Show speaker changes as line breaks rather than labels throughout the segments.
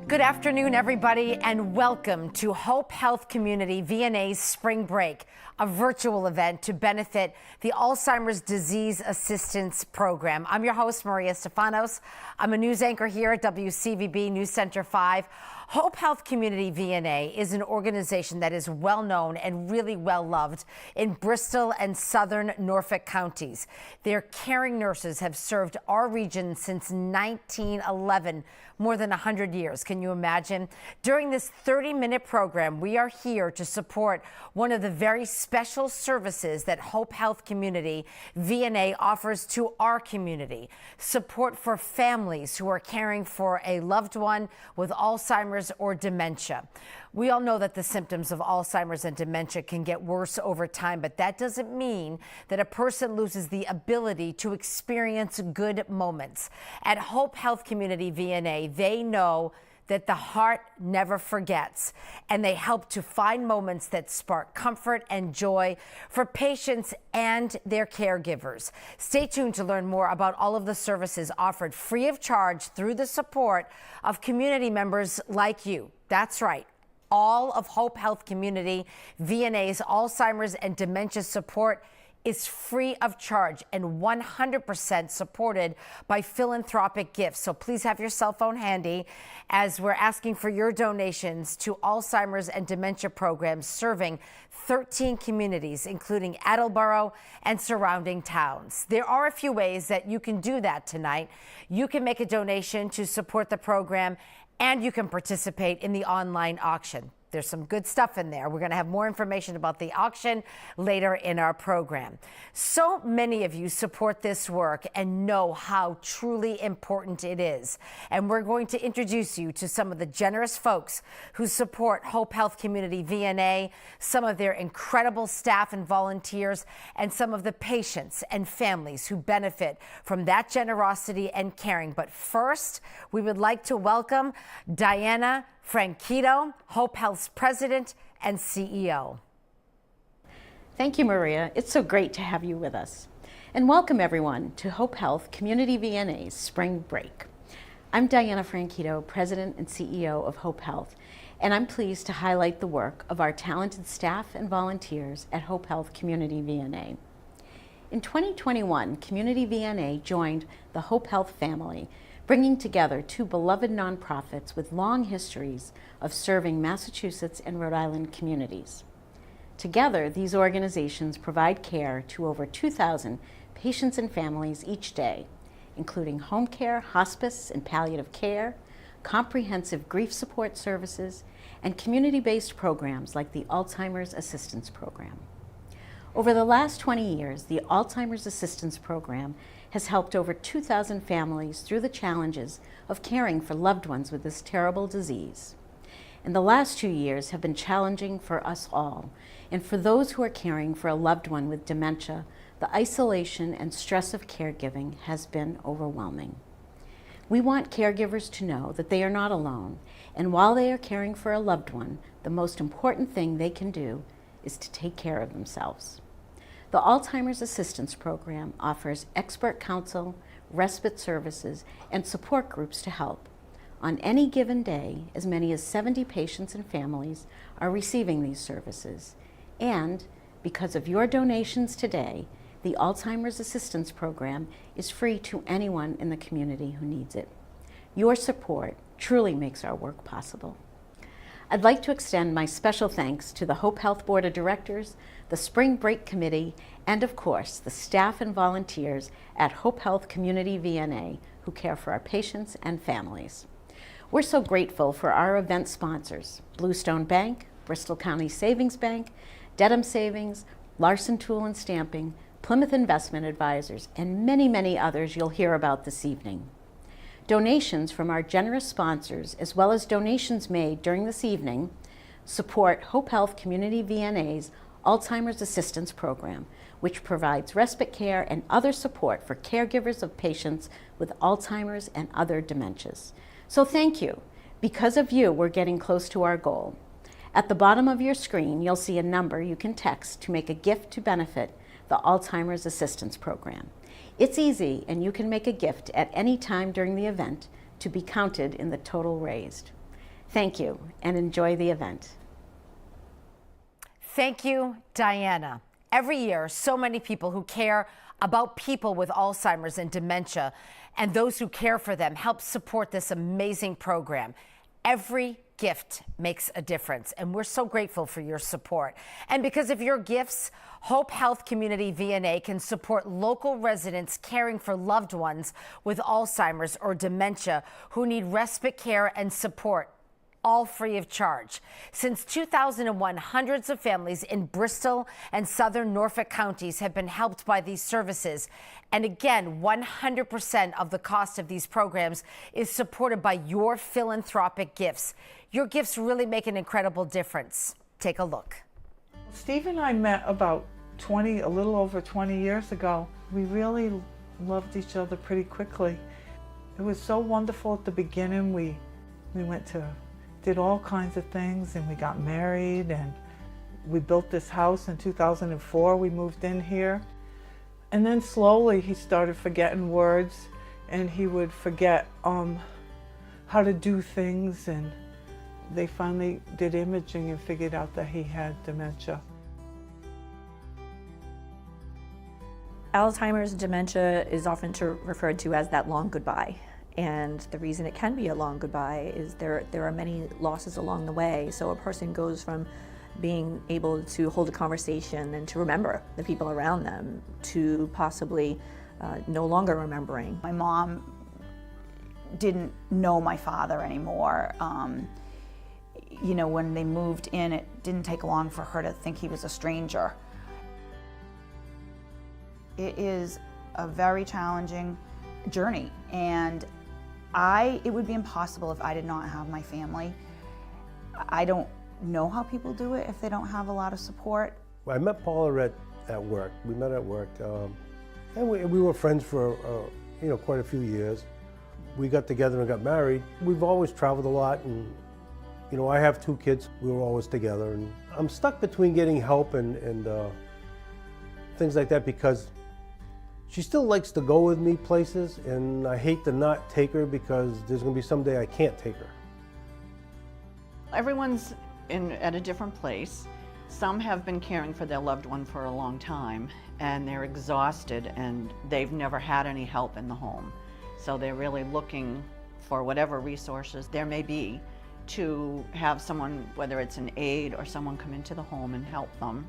Good afternoon, everybody, and welcome to Hope Health Community VNA's Spring Break, a virtual event to benefit the Alzheimer's Disease Assistance Program. I'm your host, Maria Stefanos. I'm a news anchor here at WCVB News Center 5. Hope Health Community VNA is an organization that is well known and really well loved in Bristol and southern Norfolk counties. Their caring nurses have served our region since 1911, more than 100 years. Can you imagine? During this 30-minute program, we are here to support one of the very special services that Hope Health Community VNA offers to our community. Support for families who are caring for a loved one with Alzheimer's or dementia. We all know that the symptoms of Alzheimer's and dementia can get worse over time, but that doesn't mean that a person loses the ability to experience good moments. At Hope Health Community VNA, they know that the heart never forgets, and they help to find moments that spark comfort and joy for patients and their caregivers. Stay tuned to learn more about all of the services offered free of charge through the support of community members like you. That's right. All of Hope Health Community VNA's Alzheimer's and dementia support is free of charge and 100% supported by philanthropic gifts. So please have your cell phone handy as we're asking for your donations to Alzheimer's and dementia programs serving 13 communities, including Attleboro and surrounding towns. There are a few ways that you can do that tonight. You can make a donation to support the program, and you can participate in the online auction. There's some good stuff in there. We're going to have more information about the auction later in our program. So many of you support this work and know how truly important it is. And we're going to introduce you to some of the generous folks who support Hope Health Community VNA, some of their incredible staff and volunteers, and some of the patients and families who benefit from that generosity and caring. But first, we would like to welcome Diana Franquito, Hope Health's president and CEO.
Thank you, Maria. It's so great to have you with us. And welcome everyone to Hope Health Community VNA's Spring Break. I'm Diana Franquito, president and CEO of Hope Health, and I'm pleased to highlight the work of our talented staff and volunteers at Hope Health Community VNA. In 2021, Community VNA joined the Hope Health family, bringing together two beloved nonprofits with long histories of serving Massachusetts and Rhode Island communities. Together, these organizations provide care to over 2,000 patients and families each day, including home care, hospice and palliative care, comprehensive grief support services, and community-based programs like the Alzheimer's Assistance Program. Over the last 20 years, the Alzheimer's Assistance Program has helped over 2,000 families through the challenges of caring for loved ones with this terrible disease. And the last 2 years have been challenging for us all. And for those who are caring for a loved one with dementia, the isolation and stress of caregiving has been overwhelming. We want caregivers to know that they are not alone. And while they are caring for a loved one, the most important thing they can do is to take care of themselves. The Alzheimer's Assistance Program offers expert counsel, respite services, and support groups to help. On any given day, as many as 70 patients and families are receiving these services. And because of your donations today, the Alzheimer's Assistance Program is free to anyone in the community who needs it. Your support truly makes our work possible. I'd like to extend my special thanks to the Hope Health Board of Directors, the Spring Break Committee, and of course, the staff and volunteers at Hope Health Community VNA who care for our patients and families. We're so grateful for our event sponsors, Bluestone Bank, Bristol County Savings Bank, Dedham Savings, Larson Tool and Stamping, Plymouth Investment Advisors, and many, many others you'll hear about this evening. Donations from our generous sponsors, as well as donations made during this evening, support Hope Health Community VNA's Alzheimer's Assistance Program, which provides respite care and other support for caregivers of patients with Alzheimer's and other dementias. So thank you. Because of you, we're getting close to our goal. At the bottom of your screen, you'll see a number you can text to make a gift to benefit the Alzheimer's Assistance Program. It's easy, and you can make a gift at any time during the event to be counted in the total raised. Thank you, and enjoy the event.
Thank you, Diana. Every year, so many people who care about people with Alzheimer's and dementia and those who care for them help support this amazing program. Every gift makes a difference, and we're so grateful for your support. And because of your gifts, Hope Health Community VNA can support local residents caring for loved ones with Alzheimer's or dementia who need respite care and support, all free of charge. Since 2001, hundreds of families in Bristol and southern Norfolk counties have been helped by these services. And again, 100% of the cost of these programs is supported by your philanthropic gifts. Your gifts really make an incredible difference. Take a look.
Steve and I met about a little over 20 years ago. We really loved each other pretty quickly. It was so wonderful at the beginning. We did all kinds of things, and we got married, and we built this house in 2004. We moved in here. And then slowly he started forgetting words, and he would forget how to do things, and they finally did imaging and figured out that he had dementia.
Alzheimer's and dementia is often referred to as that long goodbye. And the reason it can be a long goodbye is there are many losses along the way. So a person goes from being able to hold a conversation and to remember the people around them to possibly no longer remembering.
My mom didn't know my father anymore. You know, when they moved in, it didn't take long for her to think he was a stranger. It is a very challenging journey, and it would be impossible if I did not have my family. I don't know how people do it if they don't have a lot of support.
I met Paula at work. We met at work, and we were friends for quite a few years. We got together and got married. We've always traveled a lot, and I have 2 kids. We were always together, and I'm stuck between getting help and things like that because she still likes to go with me places, and I hate to not take her because there's going to be someday I can't take her.
Everyone's at a different place. Some have been caring for their loved one for a long time, and they're exhausted, and they've never had any help in the home. So they're really looking for whatever resources there may be to have someone, whether it's an aide or someone, come into the home and help them.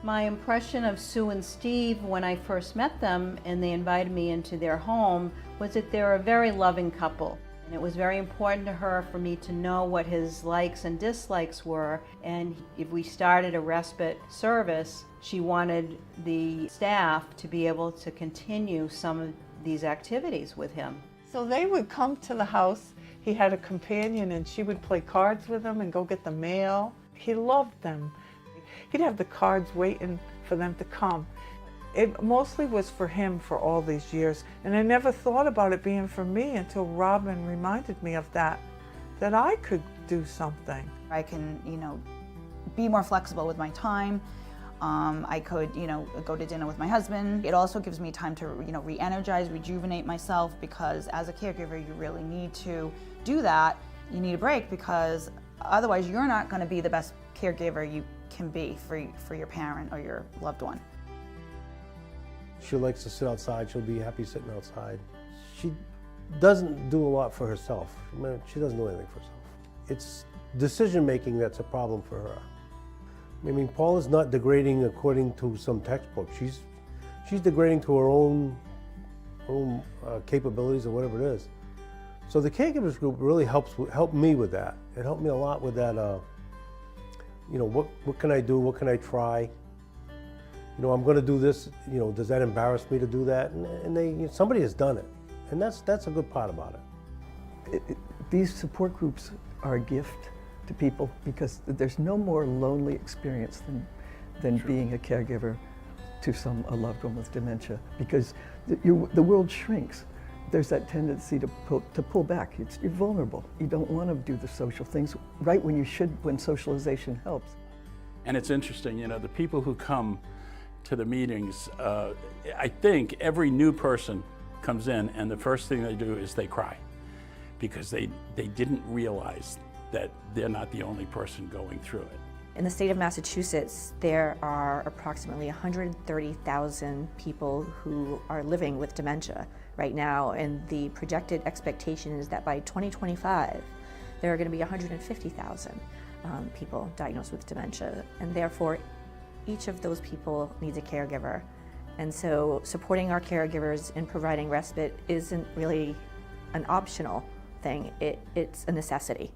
My impression of Sue and Steve when I first met them and they invited me into their home was that they're a very loving couple. And it was very important to her for me to know what his likes and dislikes were. And if we started a respite service, she wanted the staff to be able to continue some of these activities with him.
So they would come to the house. He had a companion, and she would play cards with him and go get the mail. He loved them. He'd have the cards waiting for them to come. It mostly was for him for all these years, and I never thought about it being for me until Robin reminded me of that I could do something.
I can, be more flexible with my time. I could, go to dinner with my husband. It also gives me time to, re-energize, rejuvenate myself, because as a caregiver, you really need to do that. You need a break because otherwise you're not going to be the best caregiver you can be for your parent or your loved one.
She likes to sit outside. She'll be happy sitting outside. She doesn't do a lot for herself. She doesn't do anything for herself. It's decision-making that's a problem for her. Paula's not degrading according to some textbook. She's degrading to her own capabilities or whatever it is. So the caregivers group really helped me with that. It helped me a lot with that. What can I do? What can I try? I'm going to do this. Does that embarrass me to do that? And somebody has done it, and that's a good part about it.
These support groups are a gift to people because there's no more lonely experience than
Sure.
being a caregiver to a loved one with dementia, because the world shrinks. There's that tendency to pull back. You're vulnerable. You don't want to do the social things right when socialization helps.
And it's interesting, the people who come to the meetings, I think every new person comes in and the first thing they do is they cry because they didn't realize that they're not the only person going through it.
In the state of Massachusetts, there are approximately 130,000 people who are living with dementia right now, and the projected expectation is that by 2025, there are going to be 150,000 people diagnosed with dementia, and therefore each of those people needs a caregiver. And so supporting our caregivers in providing respite isn't really an optional thing, it's a necessity.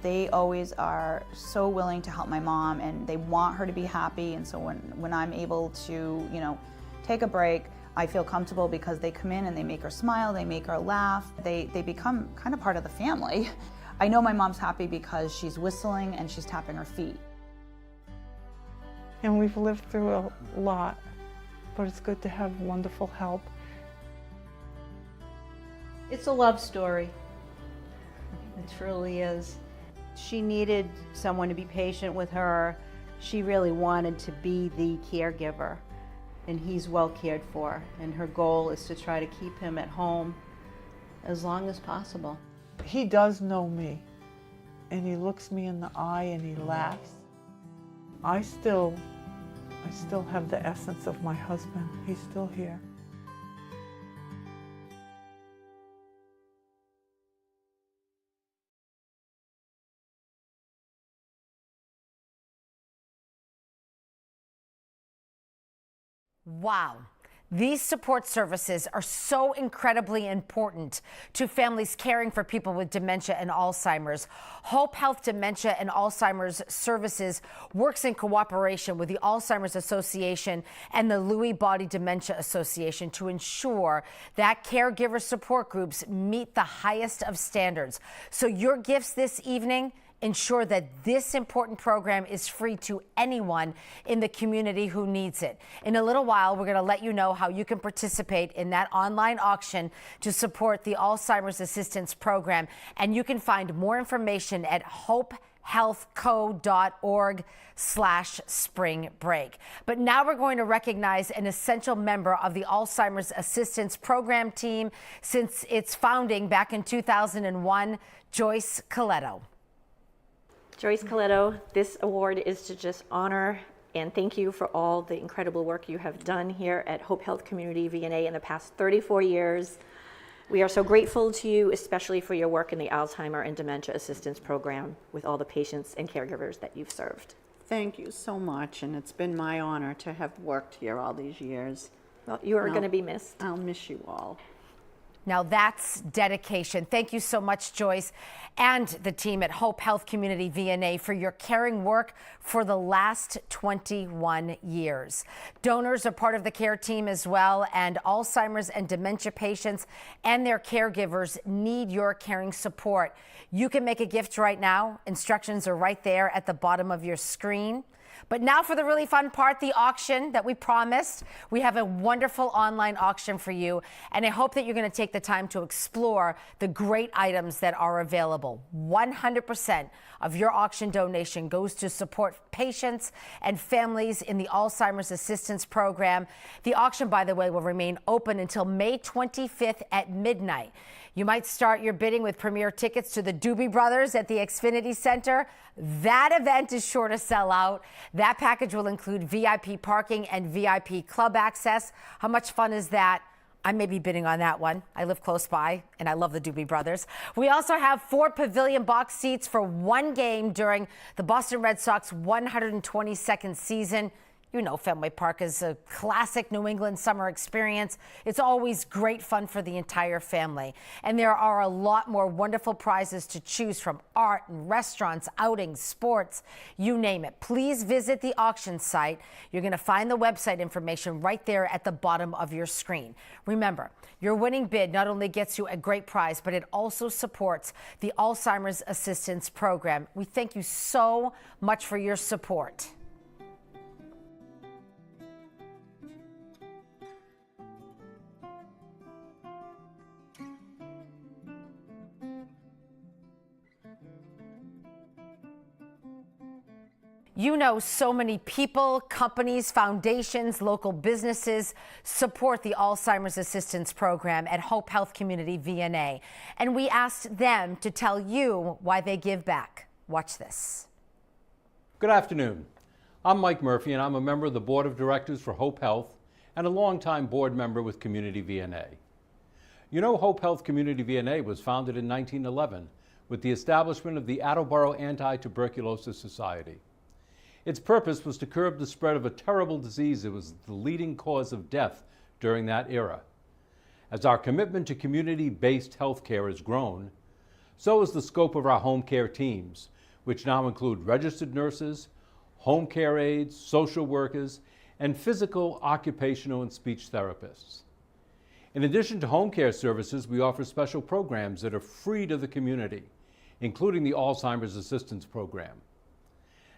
They always are so willing to help my mom, and they want her to be happy. And so when I'm able to, take a break, I feel comfortable because they come in and they make her smile, they make her laugh. They become kind of part of the family. I know my mom's happy because she's whistling and she's tapping her feet.
And we've lived through a lot, but it's good to have wonderful help.
It's a love story. It truly is. She needed someone to be patient with her. She really wanted to be the caregiver, and he's well cared for. And her goal is to try to keep him at home as long as possible.
He does know me, and he looks me in the eye and he laughs. I still have the essence of my husband. He's still here.
Wow. These support services are so incredibly important to families caring for people with dementia and Alzheimer's. HopeHealth Dementia and Alzheimer's Services works in cooperation with the Alzheimer's Association and the Lewy Body Dementia Association to ensure that caregiver support groups meet the highest of standards. So your gifts this evening ensure that this important program is free to anyone in the community who needs it. In a little while, we're going to let you know how you can participate in that online auction to support the Alzheimer's Assistance Program. And you can find more information at hopehealthco.org/spring break. But now we're going to recognize an essential member of the Alzheimer's Assistance Program team since its founding back in 2001, Joyce Coletto.
Joyce Coletto, this award is to just honor and thank you for all the incredible work you have done here at HopeHealth Community VNA in the past 34 years. We are so grateful to you, especially for your work in the Alzheimer and Dementia Assistance Program with all the patients and caregivers that you've served.
Thank you so much, and it's been my honor to have worked here all these years.
Well, you are going to be missed.
I'll miss you all.
Now that's dedication. Thank you so much, Joyce, and the team at HopeHealth Community VNA for your caring work for the last 21 years. Donors are part of the care team as well, and Alzheimer's and dementia patients and their caregivers need your caring support. You can make a gift right now. Instructions are right there at the bottom of your screen. But now for the really fun part, the auction that we promised. We have a wonderful online auction for you, and I hope that you're going to take the time to explore the great items that are available. 100% of your auction donation goes to support patients and families in the Alzheimer's Assistance Program. The auction, by the way, will remain open until May 25th at midnight. You might start your bidding with premier tickets to the Duffy Brothers at the Xfinity Center. That event is sure to sell out. That package will include VIP parking and VIP club access. How much fun is that? I may be bidding on that one. I live close by, and I love the Duffy Brothers. We also have 4 pavilion box seats for one game during the Boston Red Sox 122nd season. You know, Fenway Park is a classic New England summer experience. It's always great fun for the entire family. And there are a lot more wonderful prizes to choose from: art and restaurants, outings, sports, you name it. Please visit the auction site. You're going to find the website information right there at the bottom of your screen. Remember, your winning bid not only gets you a great prize, but it also supports the Alzheimer's Assistance Program. We thank you so much for your support. You know, so many people, companies, foundations, local businesses support the Alzheimer's Assistance Program at Hope Health Community VNA. And we asked them to tell you why they give back. Watch this.
Good afternoon. I'm Mike Murphy, and I'm a member of the Board of Directors for Hope Health and a longtime board member with Community VNA. You know, Hope Health Community VNA was founded in 1911 with the establishment of the Attleboro Anti-Tuberculosis Society. Its purpose was to curb the spread of a terrible disease that was the leading cause of death during that era. As our commitment to community-based health care has grown, so has the scope of our home care teams, which now include registered nurses, home care aides, social workers, and physical, occupational, and speech therapists. In addition to home care services, we offer special programs that are free to the community, including the Alzheimer's Assistance Program.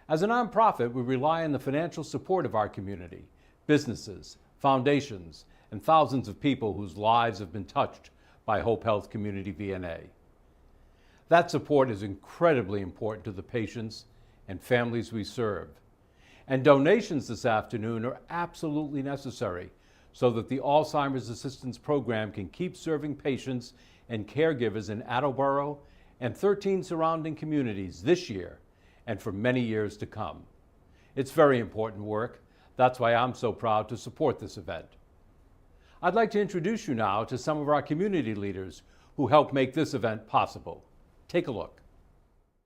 As a nonprofit, we rely on the financial support of our community, businesses, foundations, and thousands of people whose lives have been touched by Hope Health Community VNA. That support is incredibly important to the patients and families we serve. And donations this afternoon are absolutely necessary so that the Alzheimer's Assistance Program can keep serving patients and caregivers in Attleboro and 13 surrounding communities this year and for many years to come. It's very important work. That's why I'm so proud to support this event. I'd like to introduce you now to some of our community leaders who helped make this event possible. Take a look.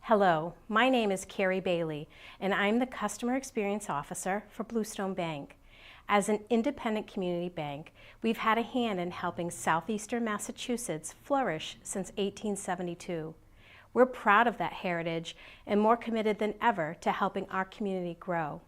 Hello, my name is Carie Bailey, and I'm the Customer Experience Officer for Bluestone Bank. As an independent community bank, we've had a hand in helping southeastern Massachusetts flourish since 1872. We're proud of that heritage and more committed than ever to helping our community grow.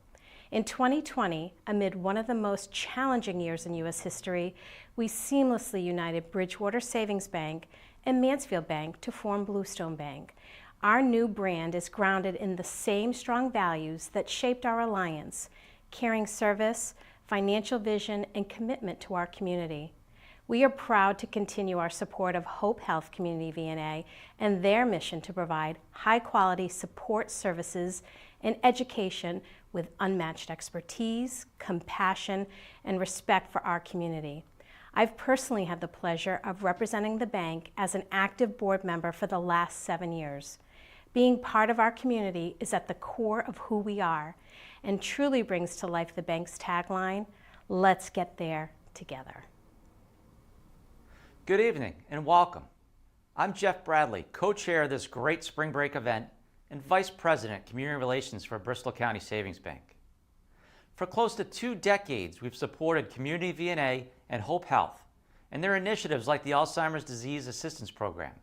In 2020, amid one of the most challenging years in U.S. history, we seamlessly united Bridgewater Savings Bank and Mansfield Bank to form Bluestone Bank. Our new brand is grounded in the same strong values that shaped our alliance: caring service, financial vision, and commitment to our community. We are proud to continue our support of Hope Health Community VNA and their mission to provide high-quality support services and education with unmatched expertise, compassion, and respect for our community. I've personally had the pleasure of representing the bank as an active board member for the last 7 years. Being part of our community is at the core of who we are and truly brings to life the bank's tagline, "Let's get there together."
Good evening and welcome. I'm Jeff Bradley, co-chair of this great spring break event and Vice President, Community Relations for Bristol County Savings Bank. For close to 2 decades, we've supported Community VNA and Hope Health and their initiatives like the Alzheimer's Disease Assistance Program.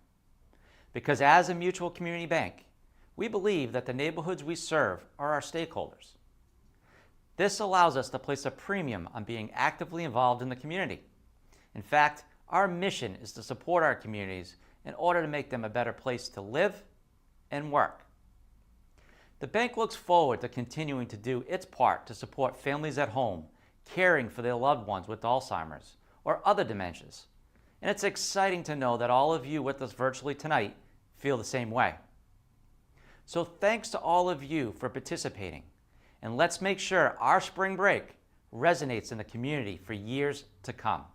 Because as a mutual community bank, we believe that the neighborhoods we serve are our stakeholders. This allows us to place a premium on being actively involved in the community. In fact, our mission is to support our communities in order to make them a better place to live and work. The bank looks forward to continuing to do its part to support families at home, caring for their loved ones with Alzheimer's or other dementias. And it's exciting to know that all of you with us virtually tonight feel the same way. So thanks to all of you for participating, and let's make sure our spring break resonates in the community for years to come.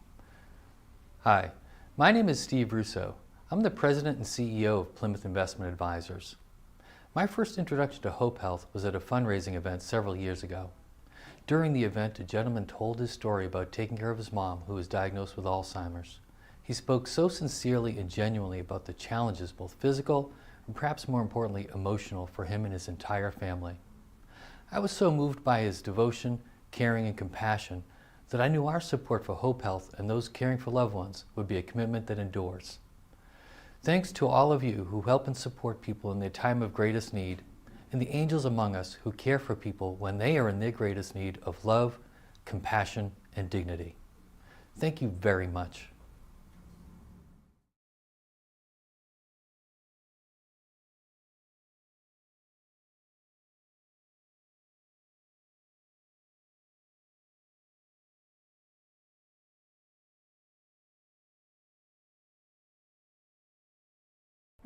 Hi, my name is Steve Russo. I'm the President and CEO of Plymouth Investment Advisors. My first introduction to Hope Health was at a fundraising event several years ago. During the event, a gentleman told his story about taking care of his mom, who was diagnosed with Alzheimer's. He spoke so sincerely and genuinely about the challenges, both physical and perhaps more importantly, emotional for him and his entire family. I was so moved by his devotion, caring, and compassion that I knew our support for Hope Health and those caring for loved ones would be a commitment that endures. Thanks to all of you who help and support people in their time of greatest need, and the angels among us who care for people when they are in their greatest need of love, compassion, and dignity. Thank you very much.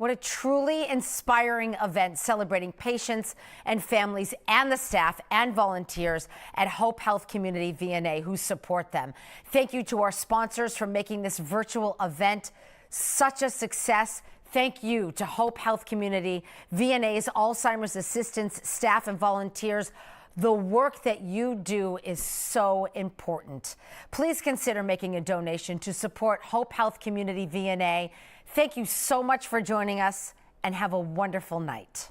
What a truly inspiring event celebrating patients and families and the staff and volunteers at Hope Health Community VNA who support them. Thank you to our sponsors for making this virtual event such a success. Thank you to Hope Health Community VNA's Alzheimer's assistants, staff, and volunteers. The work that you do is so important. Please consider making a donation to support Hope Health Community VNA. Thank you so much for joining us, and have a wonderful night.